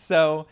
So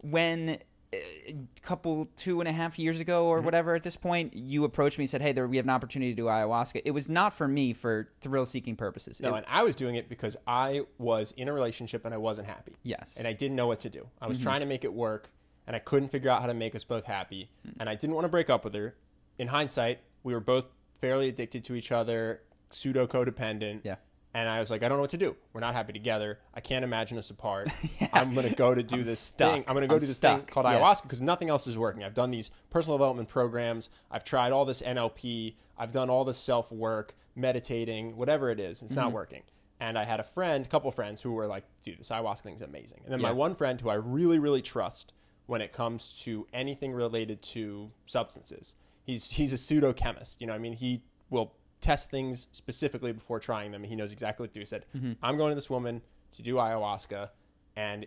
when a couple 2.5 years ago or whatever at this point, you approached me and said, hey, we have an opportunity to do ayahuasca. It was not for me for thrill-seeking purposes. No, and I was doing it because I was in a relationship and I wasn't happy. Yes. And I didn't know what to do. I was trying to make it work, and I couldn't figure out how to make us both happy. And I didn't want to break up with her. In hindsight, we were both fairly addicted to each other, pseudo-codependent. Yeah. And I was like, I don't know what to do. We're not happy together. I can't imagine us apart. I'm going to go to do this thing. I'm going to go do this thing called ayahuasca because nothing else is working. I've done these personal development programs. I've tried all this NLP. I've done all this self-work, meditating, whatever it is. It's not working. And I had a couple of friends who were like, dude, this ayahuasca thing's amazing. And then my one friend who I really, really trust when it comes to anything related to substances, he's a pseudo-chemist. You know, I mean, he will test things specifically before trying them. He knows exactly what to do. He said, I'm going to this woman to do ayahuasca, and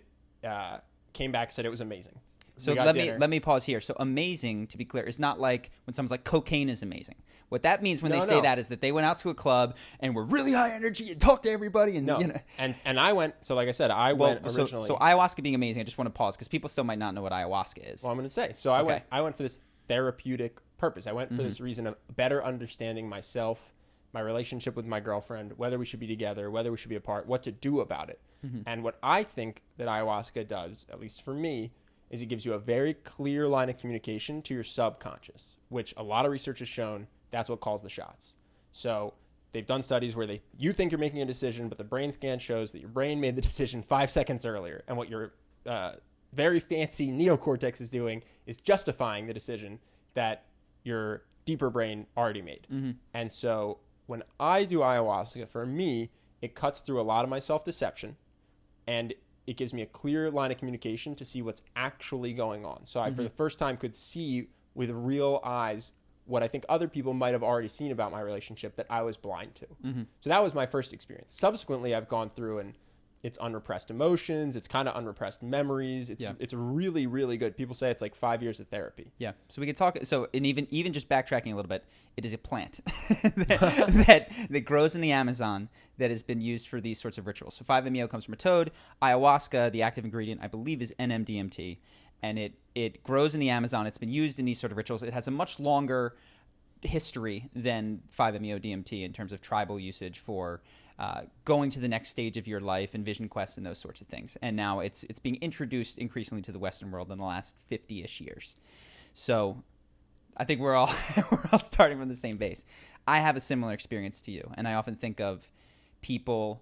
came back, said it was amazing. So let me pause here. So amazing, to be clear, is not like when someone's like cocaine is amazing. What that means when they say that is that they went out to a club and were really high energy and talked to everybody. And you know. And I went, so like I said, I went originally. So ayahuasca being amazing, I just want to pause because people still might not know what ayahuasca is. Well, I'm going to say. So I went for this therapeutic purpose. I went for this reason of better understanding myself, my relationship with my girlfriend, whether we should be together, whether we should be apart, what to do about it. And what I think that ayahuasca does, at least for me, is it gives you a very clear line of communication to your subconscious, which a lot of research has shown that's what calls the shots. So they've done studies where you think you're making a decision, but the brain scan shows that your brain made the decision 5 seconds earlier. And what your very fancy neocortex is doing is justifying the decision that your deeper brain already made. And so when I do ayahuasca, for me, it cuts through a lot of my self-deception, and it gives me a clear line of communication to see what's actually going on. So I, for the first time, could see with real eyes what I think other people might have already seen about my relationship that I was blind to. So that was my first experience. Subsequently, I've gone through, and it's unrepressed emotions. It's kind of unrepressed memories. It's really, really good. People say it's like 5 years of therapy. Yeah. So we could talk. So, and even just backtracking a little bit, it is a plant that grows in the Amazon that has been used for these sorts of rituals. So 5-MeO comes from a toad. Ayahuasca, the active ingredient, I believe, is NMDMT, and it grows in the Amazon. It's been used in these sort of rituals. It has a much longer history than 5-MeO DMT in terms of tribal usage for going to the next stage of your life and vision quests and those sorts of things. And now it's being introduced increasingly to the Western world in the last 50-ish years. So I think we're all starting from the same base. I have a similar experience to you, and I often think of people.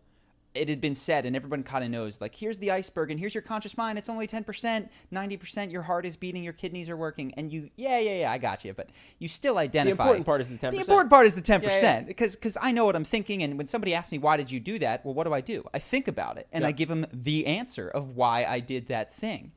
It had been said, and everyone kind of knows, like, here's the iceberg, and here's your conscious mind. It's only 10%, 90%. Your heart is beating, your kidneys are working, and you, I got you. But you still identify. The important part is the 10%. The important part is the 10%, because I know what I'm thinking, and when somebody asks me, why did you do that? Well, what do? I think about it, and I give them the answer of why I did that thing.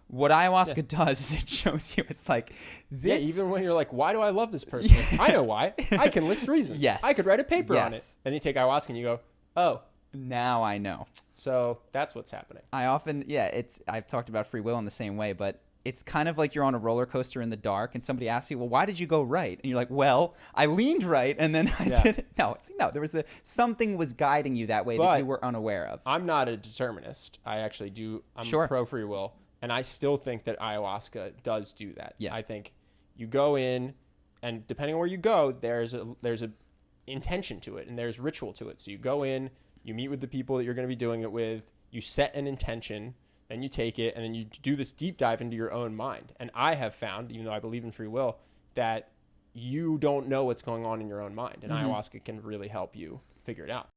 What ayahuasca does is it shows you, it's like this. Yeah, even when you're like, why do I love this person? I know why. I can list reasons. Yes. I could write a paper on it. Then you take ayahuasca and you go, oh. Now I know. So that's what's happening. I've talked about free will in the same way, but it's kind of like you're on a roller coaster in the dark and somebody asks you, well, why did you go right? And you're like, well, I leaned right and then I did it. No, there was something was guiding you that way that you were unaware of. I'm not a determinist. I actually do. I'm pro free will. And I still think that ayahuasca does do that. Yeah. I think you go in, and depending on where you go, there's a intention to it and there's ritual to it. So you go in, you meet with the people that you're going to be doing it with, you set an intention, then you take it, and then you do this deep dive into your own mind. And I have found, even though I believe in free will, that you don't know what's going on in your own mind. And ayahuasca can really help you figure it out.